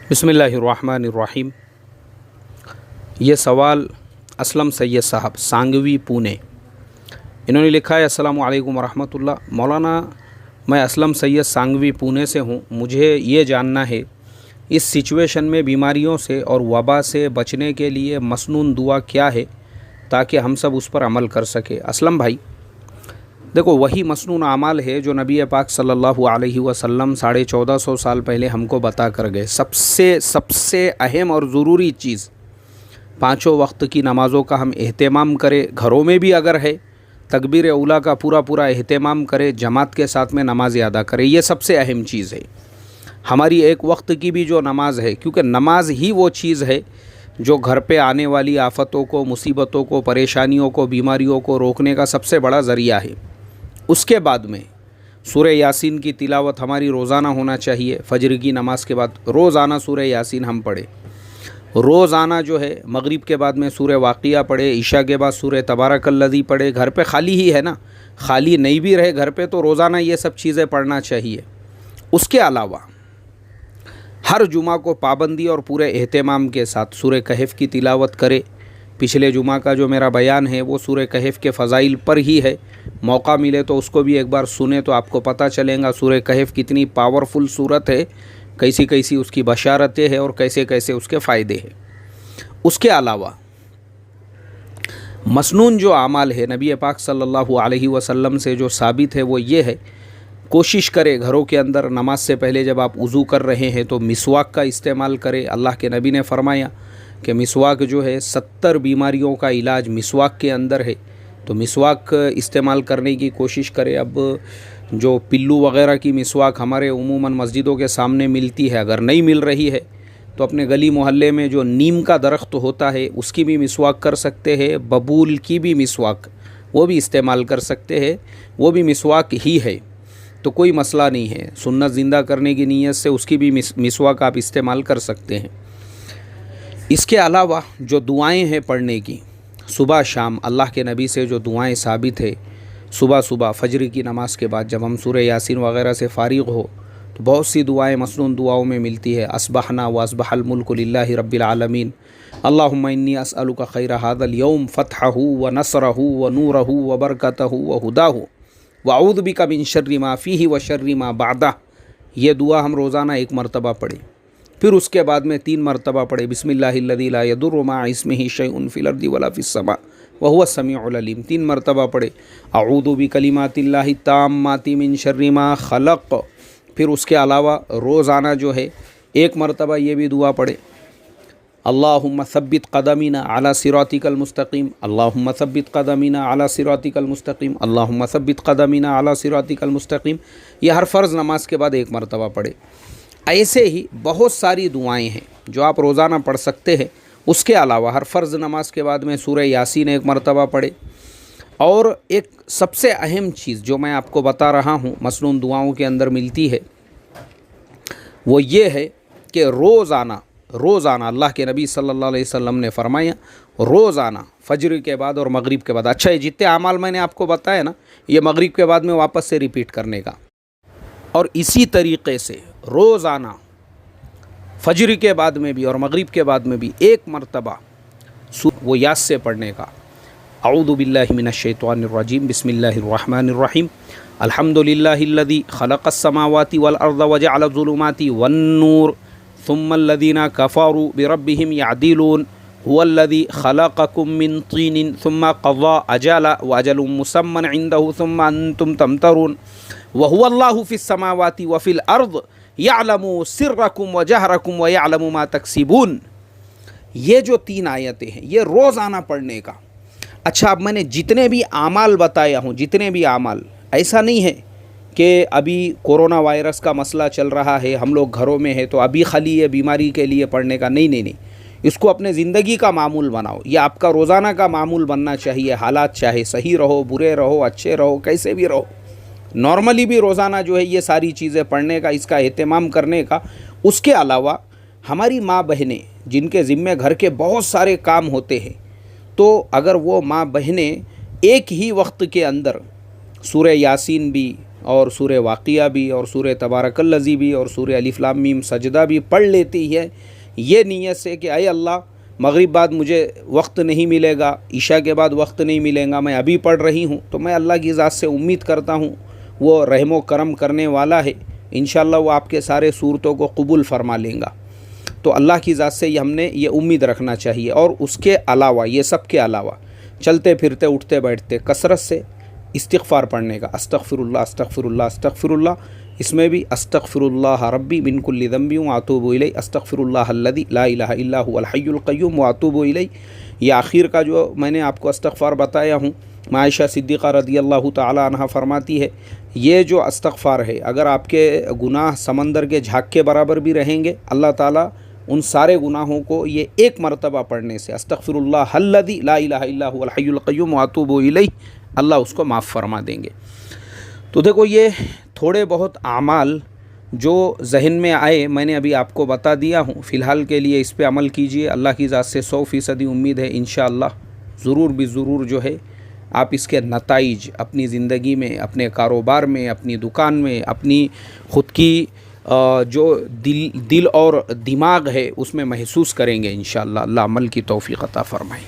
बिस्मिल्लाहिर्रहमानिर्रहीम। ये सवाल असलम सैयद साहब सांगवी पुणे, इन्होंने लिखा है अस्सलामु अलैकुम वरहमतुल्लाह। मौलाना, मैं असलम सैयद सांगवी पुणे से हूँ। मुझे ये जानना है इस सिचुएशन में बीमारियों से और वबा से बचने के लिए मसनून दुआ क्या है ताकि हम सब उस पर अमल कर सके। असलम भाई, देखो, वही मसनून अमाल है जो नबी पाक सल्लल्लाहु अलैहि वसल्लम 1450 साल पहले हमको बता कर गए। सबसे अहम और ज़रूरी चीज़, पाँचों वक्त की नमाज़ों का हम एहतमाम करें। घरों में भी अगर है, तकबीर उला का पूरा एहतमाम करें, जमात के साथ में नमाज़ अदा करें। ये सबसे अहम चीज़ है। हमारी एक वक्त की भी जो नमाज है, क्योंकि नमाज ही वो चीज़ है जो घर पे आने वाली आफतों को, मुसीबतों को, परेशानियों को, बीमारियों को रोकने का सबसे बड़ा ज़रिया है। उसके बाद में सूरह यासीन की तिलावत हमारी रोज़ाना होना चाहिए। फजर की नमाज के बाद रोज़ाना सूरह यासीन हम पढ़े। रोज़ाना जो है मगरिब के बाद में सूरह वाक़िया पढ़े, इशा के बाद सूरह तबारकल्लज़ी पढ़े। घर पे खाली ही है ना, खाली नहीं भी रहे घर पे तो रोज़ाना ये सब चीज़ें पढ़ना चाहिए। उसके अलावा हर जुमा को पाबंदी और पूरे एहतमाम के साथ सूरह कहफ़ की तिलावत करे। पिछले जुमा का जो मेरा बयान है वो सूरह कहफ़ के फ़ज़ाइल पर ही है। मौका मिले तो उसको भी एक बार सुने तो आपको पता चलेगा सूरह कहफ़ कितनी पावरफुल सूरत है, कैसी कैसी उसकी बशारतें हैं और कैसे कैसे उसके फ़ायदे हैं। उसके अलावा मसनून जो आमाल है नबी पाक सल्लल्लाहु अलैहि वसल्लम से जो साबित है वो ये है, कोशिश करें घरों के अंदर नमाज से पहले जब आप वज़ू कर रहे हैं तो मिसवाक का इस्तेमाल करें। अल्लाह के नबी ने फरमाया कि मिसवाक जो है 70 बीमारियों का इलाज मिसवाक के अंदर है, तो मिसवाक इस्तेमाल करने की कोशिश करें। अब जो पिल्लू वग़ैरह की मिसवाक हमारे उमूमन मस्जिदों के सामने मिलती है, अगर नहीं मिल रही है तो अपने गली मोहल्ले में जो नीम का दरख्त होता है उसकी भी मिसवाक कर सकते हैं। बबूल की भी मिसवाक वो भी इस्तेमाल कर सकते हैं, वो भी मिसवाक ही है, तो कोई मसला नहीं है। सुन्नत ज़िंदा करने की नीयत से उसकी भी मिसवाक आप इस्तेमाल कर सकते हैं। इसके अलावा जो दुआएं हैं पढ़ने की, सुबह शाम अल्लाह के नबी से जो दुआएं साबित है, सुबह फजर की नमाज के बाद जब हम सूरह यासीन वग़ैरह से फ़ारिग़ हो तो बहुत सी दुआएं मसनून दुआओं में मिलती है। अस्बहना व अस्बहल मुल्कु लिल्लाहि रब्बिल आलमीन, अल्लाहुम्मा इन्नी अस्अलुका खैर हादल यौम फ़तहहु व नसरहु व नूरहु व बरकतहु व हुदाहु व अऊज़ु बिका मिन शर्रि मा फ़ीहि व शर्रि मा बअदह। ये दुआ हम रोज़ाना एक मरतबा पढ़ें। फिर उसके बाद में 3 मरतबा पढ़े बिस्मिल्लाहिल्लज़ी ला यदुर्रु मअ इस्मिही शैउन फ़िल अर्दि वला फ़िस समा व हुवस समीउल अलीम। 3 मरतबा पढ़े अऊज़ु बिकलिमातिल्लाहि ताम्माति मिन शर्रि मा खलक़। फिर उसके अलावा रोज़ाना जो है 1 मरतबा ये भी दुआ पढ़े, अल्लाहुम्मा सब्बित क़दमीना अला सिरातिकल मुस्तक़ीम, अल्लाहुम्मा सब्बित क़दमीना अला सिरातिकल मुस्तक़ीम, अल्लाहुम्मा सब्बित क़दमीना अला सिरातिकल मुस्तक़ीम। ये हर फ़र्ज़ नमाज के बाद 1 मरतबा पढ़े। ऐसे ही बहुत सारी दुआएं हैं जो आप रोज़ाना पढ़ सकते हैं। उसके अलावा हर फ़र्ज़ नमाज के बाद में सूरह यासीन 1 मरतबा पढ़े। और एक सबसे अहम चीज़ जो मैं आपको बता रहा हूँ मसनून दुआओं के अंदर मिलती है, वो ये है कि रोज़ाना अल्लाह के नबी सल्लल्लाहु अलैहि वसल्लम ने फरमाया रोज़ाना फजर के बाद और मगरिब के बाद। अच्छा, ये जितने अमाल मैंने आपको बताया ना, ये मगरिब के बाद में वापस से रिपीट करने का। और इसी तरीक़े से रोज़ाना फजर के बाद में भी और मगरिब के बाद में भी 1 मरतबा वो याद से पढ़ने का। अऊज़ु बिल्लाहि मिनश शैतानिर रजीम, बिस्मिल्लाहिर रहमानिर रहीम, अल्हम्दुलिल्लाहिल्लज़ी खलक़स समावाति वल अर्ज़ व जअल ज़ुलुमाति वन नूर सुम्मल्लज़ीना कफ़रू बिरब्बिहिम यअदिलून हुवल्लज़ी खलक़कुम मिन तीनिन सुम्मा क़ज़ा अजला व अजलुम मुसम्मन इंदहु सुम्मा अंतुम तमतरून व हुवल्लाहु फ़िस समावाति व फ़िल अर्ज़ यअलमु सिर्रकुम व जहरकुम व यअलमु मा तक्सिबून। ये जो 3 आयतें हैं ये रोज़ाना पढ़ने का। अच्छा, अब मैंने जितने भी आमाल बताया हूँ, जितने भी आमाल, ऐसा नहीं है कि अभी कोरोना वायरस का मसला चल रहा है, हम लोग घरों में हैं तो अभी खाली ये बीमारी के लिए पढ़ने का। नहीं, इसको अपने ज़िंदगी का मामूल बनाओ। ये आपका रोज़ाना का मामूल बनना चाहिए। हालात चाहे सही रहो, बुरे रहो, अच्छे रहो, कैसे भी रहो, नॉर्मली भी रोज़ाना जो है ये सारी चीज़ें पढ़ने का, इसका एहतमाम करने का। उसके अलावा हमारी माँ बहनें जिनके ज़िम्मे घर के बहुत सारे काम होते हैं, तो अगर वो माँ बहनें एक ही वक्त के अंदर सूरह यासीन भी اور سورہ واقعہ بھی اور سورہ تبارک الذی بھی اور سورہ الف لام میم سجدہ بھی پڑھ لیتی ہے، یہ نیت سے کہ اے اللہ مغرب بعد مجھے وقت نہیں ملے گا، عشاء کے بعد وقت نہیں ملے گا، میں ابھی پڑھ رہی ہوں، تو میں اللہ کی ذات سے امید کرتا ہوں وہ رحم و کرم کرنے والا ہے، انشاءاللہ وہ آپ کے سارے صورتوں کو قبول فرما لیں گا۔ تو اللہ کی ذات سے ہم نے یہ امید رکھنا چاہیے۔ اور اس کے علاوہ، یہ سب کے علاوہ، چلتے پھرتے اٹھتے بیٹھتے کثرت سے استغفار پڑھنے کا، استغفر اللہ استغفر اللہ استغفر اللہ، اس میں بھی استغفر اللہ ربی من کل ذنب واتوب الیہ، استغفر اللہ الذی لا الہ الا هو الحی القیوم واتوب الیہ۔ یہ آخر کا جو میں نے آپ کو استغفار بتایا ہوں، عائشہ صدیقہ رضی اللہ تعالی عنہ فرماتی ہے یہ جو استغفار ہے، اگر آپ کے گناہ سمندر کے جھاگ کے برابر بھی رہیں گے، اللہ تعالیٰ ان سارے گناہوں کو یہ ایک مرتبہ پڑھنے سے، استغفر اللہ الذی لا الہ الا هو الحی القیوم واتوب الیہ، اللہ اس کو معاف فرما دیں گے۔ تو دیکھو یہ تھوڑے بہت اعمال جو ذہن میں آئے میں نے ابھی آپ کو بتا دیا ہوں، فی الحال کے لیے اس پہ عمل کیجئے، اللہ کی ذات سے 100% امید ہے انشاءاللہ ضرور بھی ضرور جو ہے آپ اس کے نتائج اپنی زندگی میں، اپنے کاروبار میں، اپنی دکان میں، اپنی خود کی جو دل اور دماغ ہے اس میں محسوس کریں گے انشاءاللہ۔ اللہ عمل کی توفیق عطا فرمائے۔